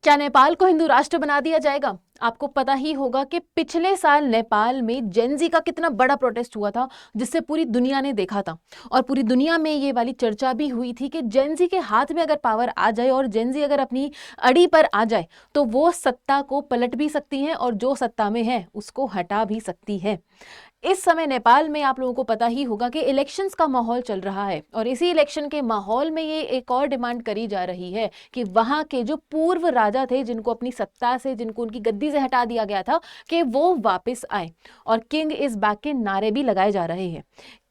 क्या नेपाल को हिंदू राष्ट्र बना दिया जाएगा? आपको पता ही होगा कि पिछले साल नेपाल में जेनजी का कितना बड़ा प्रोटेस्ट हुआ था, जिससे पूरी दुनिया ने देखा था। और पूरी दुनिया में ये वाली चर्चा भी हुई थी कि जेनजी के हाथ में अगर पावर आ जाए और जेनजी अगर अपनी अड़ी पर आ जाए तो वो सत्ता को पलट भी सकती है और जो सत्ता में है उसको हटा भी सकती है। इस समय नेपाल में आप लोगों को पता ही होगा कि इलेक्शंस का माहौल चल रहा है और इसी इलेक्शन के माहौल में ये एक और डिमांड करी जा रही है कि वहां के जो पूर्व राजा थे, जिनको अपनी सत्ता से, जिनको उनकी गद्दी से हटा दिया गया था, कि वो वापस आए और किंग इज बैक के नारे भी लगाए जा रहे हैं।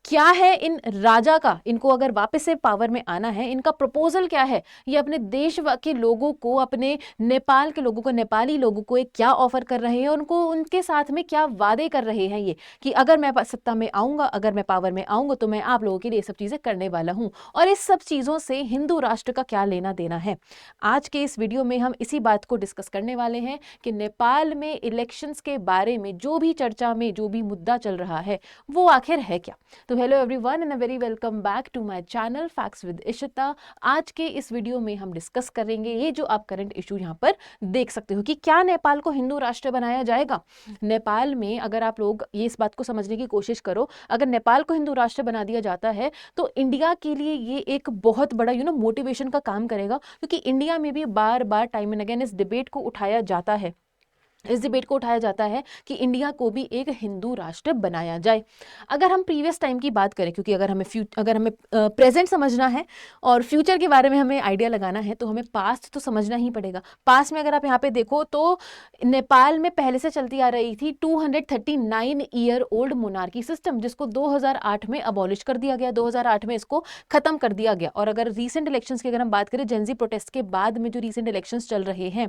क्या है इन राजा का, इनको अगर वापस से पावर में आना है, इनका प्रपोजल क्या है? ये अपने देश के लोगों को, अपने नेपाल के लोगों को, नेपाली लोगों को एक क्या ऑफर कर रहे हैं, उनको उनके साथ में क्या वादे कर रहे हैं ये कि अगर मैं सत्ता में आऊंगा, अगर मैं पावर में आऊंगा तो मैं आप लोगों के लिए ये सब चीजें करने वाला हूं। और इस सब चीजों से हिंदू राष्ट्र का क्या लेना देना है? आज के इस वीडियो में हम इसी बात को डिस्कस करने वाले हैं कि नेपाल में इलेक्शंस के बारे में जो भी चर्चा में जो भी मुद्दा चल रहा है वो आखिर है क्या। तो hello everyone and a very welcome back to my channel facts with Ishita. आज के इस वीडियो में हम डिस्कस करेंगे ये जो आप करंट इशू यहाँ पर देख सकते हो कि क्या नेपाल को हिंदू राष्ट्र बनाया जाएगा। नेपाल में अगर आप लोग ये इस बात को समझने की कोशिश करो, अगर नेपाल को हिंदू राष्ट्र बना दिया जाता है तो इंडिया के लिए ये एक बहुत बड़ा मोटिवेशन का काम करेगा, क्योंकि इंडिया में भी बार बार टाइम एंड अगेन इस डिबेट को उठाया जाता है, इस डिबेट को उठाया जाता है कि इंडिया को भी एक हिंदू राष्ट्र बनाया जाए। अगर हम प्रीवियस टाइम की बात करें, क्योंकि अगर हमें प्रेजेंट समझना है और फ्यूचर के बारे में हमें आइडिया लगाना है तो हमें पास्ट तो समझना ही पड़ेगा। पास्ट में अगर आप यहाँ पे देखो तो नेपाल में पहले से चलती आ रही थी 239 ईयर ओल्ड मोनार्की सिस्टम, जिसको 2008 में अबॉलिश कर दिया गया, 2008 में इसको खत्म कर दिया गया। और अगर रीसेंट इलेक्शंस की अगर हम बात करें, जेनजी प्रोटेस्ट के बाद में जो रीसेंट इलेक्शंस चल रहे हैं,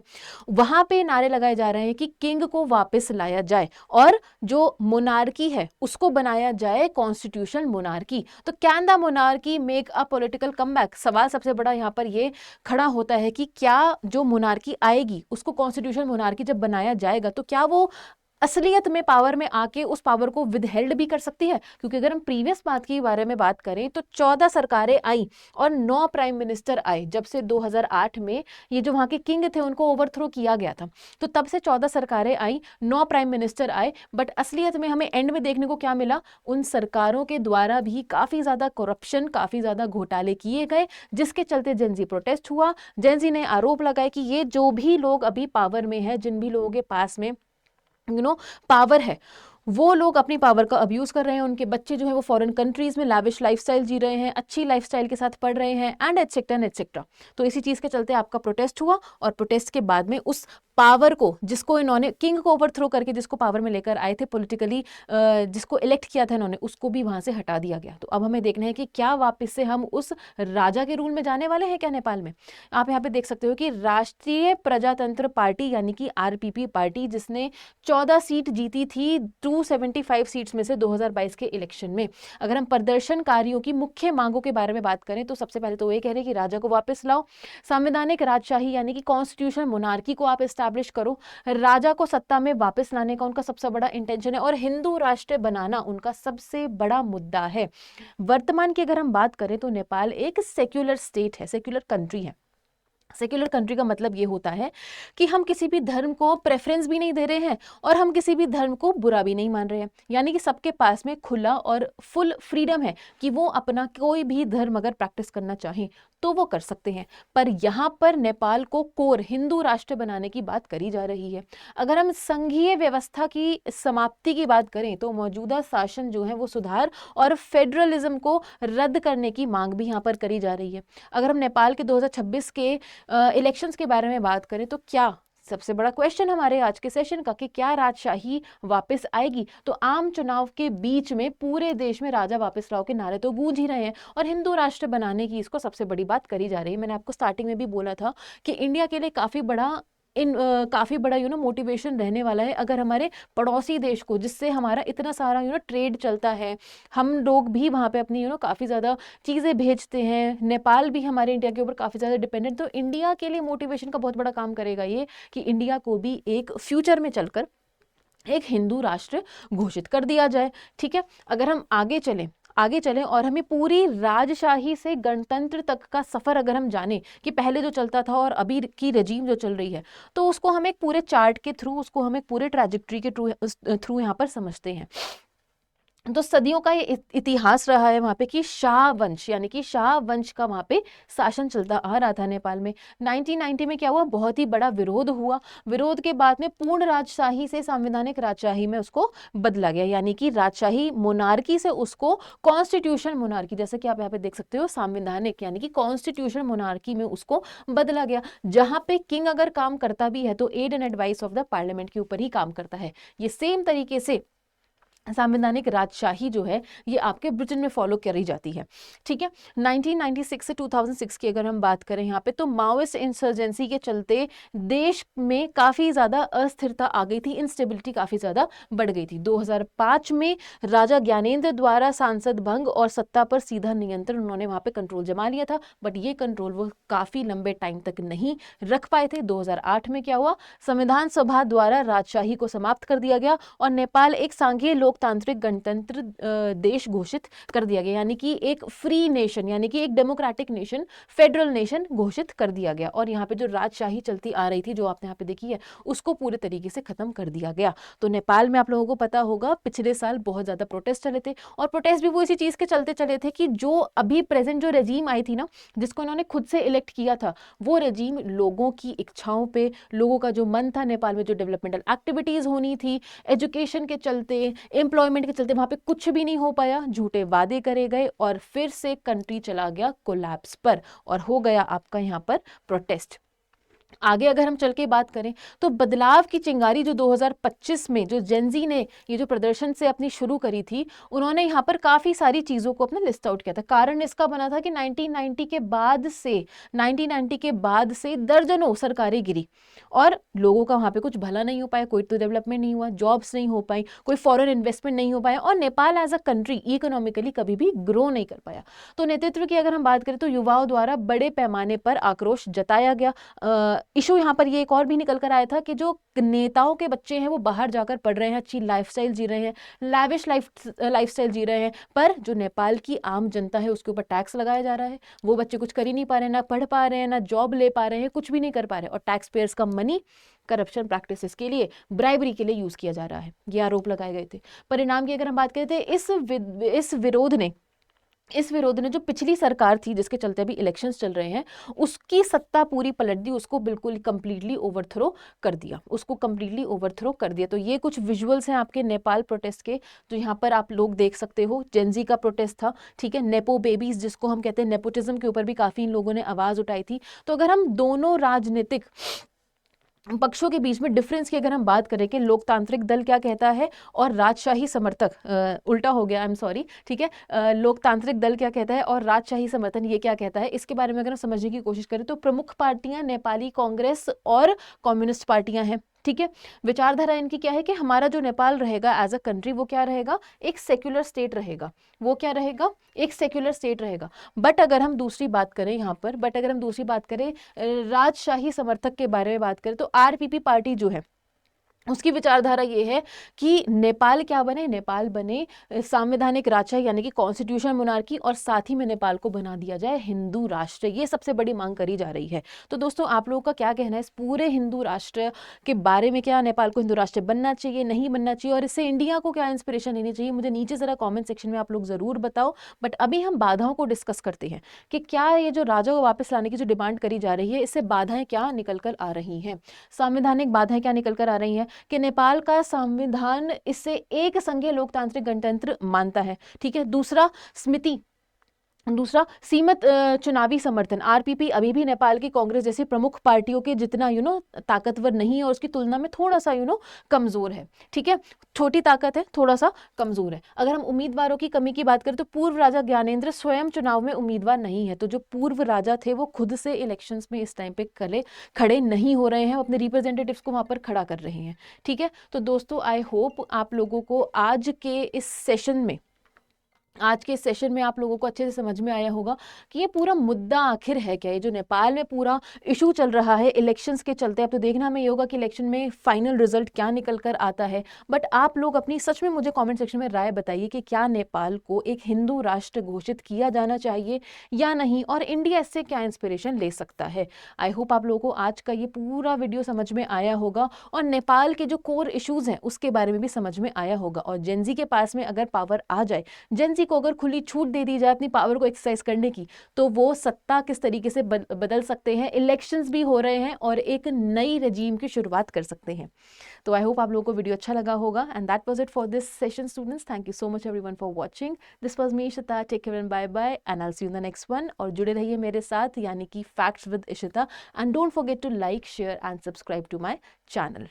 वहां पे नारे लगाए जा रहे हैं कि किंग को वापस लाया जाए और जो मोनार्की है उसको बनाया जाए कॉन्स्टिट्यूशनल मोनार्की। तो can the monarchy make a political comeback? सवाल सबसे बड़ा यहाँ पर ये खड़ा होता है कि क्या जो मोनार्की आएगी, उसको कॉन्स्टिट्यूशनल मोनार्की जब बनाया जाएगा तो क्या वो असलियत में पावर में आके उस पावर को विदहेल्ड भी कर सकती है? क्योंकि अगर हम प्रीवियस बात के बारे में बात करें तो 14 सरकारें आई और 9 प्राइम मिनिस्टर आए जब से 2008 में ये जो वहां के किंग थे उनको ओवरथ्रो किया गया था। तो तब से 14 सरकारें आई, 9 प्राइम मिनिस्टर आए, बट असलियत में हमें एंड में देखने को क्या मिला? उन सरकारों के द्वारा भी काफी ज्यादा करप्शन, काफी ज्यादा घोटाले किए गए, जिसके चलते जेनजी प्रोटेस्ट हुआ। जेनजी ने आरोप लगाए कि ये जो भी लोग अभी पावर में है, जिन भी लोगों के पास में पावर है, वो लोग अपनी पावर का अब्यूज कर रहे हैं। उनके बच्चे जो है वो फॉरेन कंट्रीज में लैविश लाइफस्टाइल जी रहे हैं, अच्छी लाइफस्टाइल के साथ पढ़ रहे हैं एंड एटसेट्रा। तो इसी चीज के चलते आपका प्रोटेस्ट हुआ और प्रोटेस्ट के बाद में उस पावर को, जिसको इन्होंने किंग को ओवरथ्रो करके जिसको पावर में लेकर आए थे पॉलिटिकली, जिसको इलेक्ट किया था इन्होंने, उसको भी वहां से हटा दिया गया। तो अब हमें देखना है कि क्या वापस से हम उस राजा के रूल में जाने वाले हैं क्या नेपाल में। आप यहाँ पे देख सकते हो कि राष्ट्रीय प्रजातंत्र पार्टी यानी कि आरपीपी पार्टी, जिसने 14 सीट जीती थी 275 सीट्स में से 2022 के इलेक्शन में। अगर हम प्रदर्शनकारियों की मुख्य मांगों के बारे में बात करें तो सबसे पहले तो वो ये कह रहे हैं कि राजा को वापस लाओ, संवैधानिक राजशाही यानी कि कॉन्स्टिट्यूशनल मोनार्की को आप एस्टैब्लिश करो, राजा को सत्ता में वापस लाने का उनका सबसे बड़ा इंटेंशन है और हिंदू राष्ट्र बनाना उनका सबसे बड़ा मुद्दा है। वर्तमान की अगर हम बात करें तो नेपाल एक सेक्युलर स्टेट है, सेक्युलर कंट्री है। सेक्युलर कंट्री का मतलब ये होता है कि हम किसी भी धर्म को प्रेफरेंस भी नहीं दे रहे हैं और हम किसी भी धर्म को बुरा भी नहीं मान रहे हैं, यानी कि सबके पास में खुला और फुल फ्रीडम है कि वो अपना कोई भी धर्म अगर प्रैक्टिस करना चाहें तो वो कर सकते हैं। पर यहाँ पर नेपाल को कोर हिंदू राष्ट्र बनाने की बात करी जा रही है। अगर हम संघीय व्यवस्था की समाप्ति की बात करें तो मौजूदा शासन जो है वो सुधार और फेडरलिज्म को रद्द करने की मांग भी यहाँ पर करी जा रही है। अगर हम नेपाल के 2026 के इलेक्शंस के बारे में बात करें तो क्या सबसे बड़ा क्वेश्चन हमारे आज के सेशन का कि क्या राजशाही वापस आएगी? तो आम चुनाव के बीच में पूरे देश में राजा वापस लाओ के नारे तो गूंज ही रहे हैं और हिंदू राष्ट्र बनाने की इसको सबसे बड़ी बात करी जा रही है। मैंने आपको स्टार्टिंग में भी बोला था कि इंडिया के लिए काफी बड़ा मोटिवेशन रहने वाला है अगर हमारे पड़ोसी देश को, जिससे हमारा इतना सारा ट्रेड चलता है, हम लोग भी वहाँ पे अपनी काफ़ी ज़्यादा चीज़ें भेजते हैं, नेपाल भी हमारे इंडिया के ऊपर काफ़ी ज़्यादा डिपेंडेंट, तो इंडिया के लिए मोटिवेशन का बहुत बड़ा काम करेगा ये कि इंडिया को भी एक फ्यूचर में चलकर एक हिंदू राष्ट्र घोषित कर दिया जाए। ठीक है, अगर हम आगे चलें, आगे चलें और हमें पूरी राजशाही से गणतंत्र तक का सफर अगर हम जाने कि पहले जो चलता था और अभी की रजीम जो चल रही है, तो उसको हम एक पूरे चार्ट के थ्रू, उसको हम एक पूरे ट्रैजेक्टरी के थ्रू यहाँ पर समझते हैं। तो सदियों का ये इतिहास रहा है वहाँ पे कि शाह वंश, यानी कि शाह वंश का वहाँ पे शासन चलता आ रहा था नेपाल में। 1990 में क्या हुआ, बहुत ही बड़ा विरोध हुआ। विरोध के बाद में पूर्ण राजशाही से सांविधानिक राजशाही में उसको बदला गया, यानी कि राजशाही मोनार्की से उसको कॉन्स्टिट्यूशन मोनार्की, जैसे कि आप यहाँ पे देख सकते हो सांविधानिक यानी कि कॉन्स्टिट्यूशन मोनार्की में उसको बदला गया, जहाँ पे किंग अगर काम करता भी है तो aid and advice of the parliament के ऊपर ही काम करता है। ये सेम तरीके से सांविधानिक राजशाही जो है ये आपके ब्रिटेन में फॉलो करी जाती है। ठीक है, 1996 से 2006 की अगर हम बात करें यहाँ पे, तो माओइस्ट इंसर्जेंसी के चलते देश में काफ़ी ज़्यादा अस्थिरता आ गई थी, इंस्टेबिलिटी काफ़ी ज़्यादा बढ़ गई थी। 2005 में राजा ज्ञानेंद्र द्वारा सांसद भंग और सत्ता पर सीधा नियंत्रण, उन्होंने वहाँ पे कंट्रोल जमा लिया था, बट ये कंट्रोल वो काफ़ी लंबे टाइम तक नहीं रख पाए थे। 2008 में क्या हुआ, संविधान सभा द्वारा राजशाही को समाप्त कर दिया गया और नेपाल एक सांघीय लोकतांत्रिक गणतंत्र देश घोषित कर दिया गया, यानी कि एक फ्री नेशन, यानी कि एक डेमोक्रेटिक नेशन, फेडरल नेशन घोषित कर दिया गया। और यहाँ पे जो राजशाही चलती आ रही थी, जो आपने यहाँ पे देखी है, उसको पूरे तरीके से खत्म कर दिया गया। तो नेपाल में आप लोगों को पता होगा पिछले साल बहुत ज्यादा प्रोटेस्ट चले थे, और प्रोटेस्ट भी वो इसी चीज के चलते चले थे कि जो अभी प्रेजेंट जो रेजीम आई थी ना, जिसको इन्होंने खुद से इलेक्ट किया था, वो रेजीम लोगों की इच्छाओं पे, लोगों का जो मन था, नेपाल में जो डेवलपमेंटल एक्टिविटीज होनी थी, एजुकेशन के चलते, एम्प्लॉयमेंट के चलते, वहां पे कुछ भी नहीं हो पाया, झूठे वादे करे गए और फिर से कंट्री चला गया कोलैप्स पर और हो गया आपका यहाँ पर प्रोटेस्ट। आगे अगर हम चल के बात करें तो बदलाव की चिंगारी जो 2025 में जो जेनजी ने ये जो प्रदर्शन से अपनी शुरू करी थी, उन्होंने यहाँ पर काफ़ी सारी चीज़ों को अपना लिस्ट आउट किया था। कारण इसका बना था कि 1990 के बाद से दर्जनों सरकारें गिरी और लोगों का वहाँ पे कुछ भला नहीं हो पाया, कोई तो डेवलपमेंट नहीं हुआ, जॉब्स नहीं हो पाई, कोई फॉरेन इन्वेस्टमेंट नहीं हो पाया और Nepal as a country economically कभी भी ग्रो नहीं कर पाया। तो नेतृत्व की अगर हम बात करें तो युवाओं द्वारा बड़े पैमाने पर आक्रोश जताया गया। इशू यहाँ पर ये एक और भी निकल कर आया था कि जो नेताओं के बच्चे हैं वो बाहर जाकर पढ़ रहे हैं, अच्छी लाइफस्टाइल जी रहे हैं, लैविश लाइफस्टाइल जी रहे हैं, पर जो नेपाल की आम जनता है उसके ऊपर टैक्स लगाया जा रहा है। वो बच्चे कुछ कर ही नहीं पा रहे हैं, ना पढ़ पा रहे हैं, ना जॉब ले पा रहे हैं, कुछ भी नहीं कर पा रहे हैं, और टैक्स पेयर्स का मनी करप्शन प्रैक्टिसेस के लिए, ब्राइबरी के लिए यूज किया जा रहा है, ये आरोप लगाए गए थे। परिणाम की अगर हम बात करें तो इस विरोध ने जो पिछली सरकार थी जिसके चलते अभी इलेक्शंस चल रहे हैं, उसकी सत्ता पूरी पलट दी, उसको बिल्कुल कंप्लीटली ओवरथ्रो कर दिया। तो ये कुछ विजुअल्स हैं आपके नेपाल प्रोटेस्ट के, जो यहाँ पर आप लोग देख सकते हो। जेनजी का प्रोटेस्ट था, ठीक है, नेपो बेबीज जिसको हम कहते हैं, नेपोटिज्म के ऊपर भी काफ़ी इन लोगों ने आवाज़ उठाई थी। तो अगर हम दोनों राजनीतिक पक्षों के बीच में डिफरेंस की अगर हम बात करें कि लोकतांत्रिक दल क्या कहता है और राजशाही समर्थक, उल्टा हो गया, आई एम सॉरी, ठीक है, लोकतांत्रिक दल क्या कहता है और राजशाही समर्थन ये क्या कहता है, इसके बारे में अगर हम समझने की कोशिश करें तो प्रमुख पार्टियां नेपाली कांग्रेस और कम्युनिस्ट पार्टियां हैं। ठीक है, विचारधारा इनकी क्या है कि हमारा जो नेपाल रहेगा एज अ कंट्री वो क्या रहेगा, एक सेक्युलर स्टेट रहेगा। वो क्या रहेगा, एक सेक्युलर स्टेट रहेगा। बट अगर हम दूसरी बात करें राजशाही समर्थक के बारे में बात करें तो आरपीपी पार्टी जो है उसकी विचारधारा ये है कि नेपाल क्या बने, नेपाल बने संवैधानिक राजशाही यानी कि कॉन्स्टिट्यूशन मोनार्की, और साथ ही में नेपाल को बना दिया जाए हिंदू राष्ट्र। ये सबसे बड़ी मांग करी जा रही है। तो दोस्तों आप लोगों का क्या कहना है इस पूरे हिंदू राष्ट्र के बारे में? क्या नेपाल को हिंदू राष्ट्र बनना चाहिए, नहीं बनना चाहिए, और इससे इंडिया को क्या इंस्पिरेशन लेनी चाहिए? मुझे नीचे जरा कॉमेंट सेक्शन में आप लोग जरूर बताओ। बट अभी हम बाधाओं को डिस्कस करते हैं कि क्या ये जो राजा को वापस लाने की जो डिमांड करी जा रही है, इससे बाधाएं क्या निकल कर आ रही हैं, संवैधानिक बाधाएं क्या निकल कर आ रही हैं कि नेपाल का संविधान इससे एक संघीय लोकतांत्रिक गणतंत्र मानता है। ठीक है, दूसरा सीमित चुनावी समर्थन। आरपीपी अभी भी नेपाल की कांग्रेस जैसी प्रमुख पार्टियों के जितना ताकतवर नहीं है, और उसकी तुलना में थोड़ा सा कमजोर है। ठीक है, छोटी ताकत है, थोड़ा सा कमजोर है। अगर हम उम्मीदवारों की कमी की बात करें तो पूर्व राजा ज्ञानेंद्र स्वयं चुनाव में उम्मीदवार नहीं है। तो जो पूर्व राजा थे वो खुद से इलेक्शंस में इस टाइम पे खड़े नहीं हो रहे हैं, अपने रिप्रेजेंटेटिव्स को वहां पर खड़ा कर रहे हैं। ठीक है, तो दोस्तों आई होप आप लोगों को आज के इस सेशन में आज के सेशन में आप लोगों को अच्छे से समझ में आया होगा कि ये पूरा मुद्दा आखिर है क्या। ये जो नेपाल में पूरा इशू चल रहा है इलेक्शंस के चलते, अब तो देखना हमें ये होगा कि इलेक्शन में फाइनल रिजल्ट क्या निकल कर आता है। बट आप लोग अपनी सच में मुझे कमेंट सेक्शन में राय बताइए कि क्या नेपाल को एक हिंदू राष्ट्र घोषित किया जाना चाहिए या नहीं, और इंडिया इससे क्या इंस्पिरेशन ले सकता है। आई होप आप लोगों को आज का ये पूरा वीडियो समझ में आया होगा और नेपाल के जो कोर इशूज़ हैं उसके बारे में भी समझ में आया होगा। और जेनजी के पास में अगर पावर आ जाए, जेनजी को अगर खुली छूट दे दी जाए अपनी पावर को एक्सरसाइज करने की, तो वो सत्ता किस तरीके से बदल सकते हैं। इलेक्शंस भी हो रहे हैं और एक नई रजीम की शुरुआत कर सकते हैं। तो आई होप आप लोगों को वीडियो अच्छा लगा होगा। And that was it for this session students. Thank you so much everyone for watching. This was me Ishita. Take care and bye bye and I will see you in the next one. और जुड़े रहिए मेरे साथ, यानी कि facts with Ishita. And don't forget to like, share and subscribe to my channel.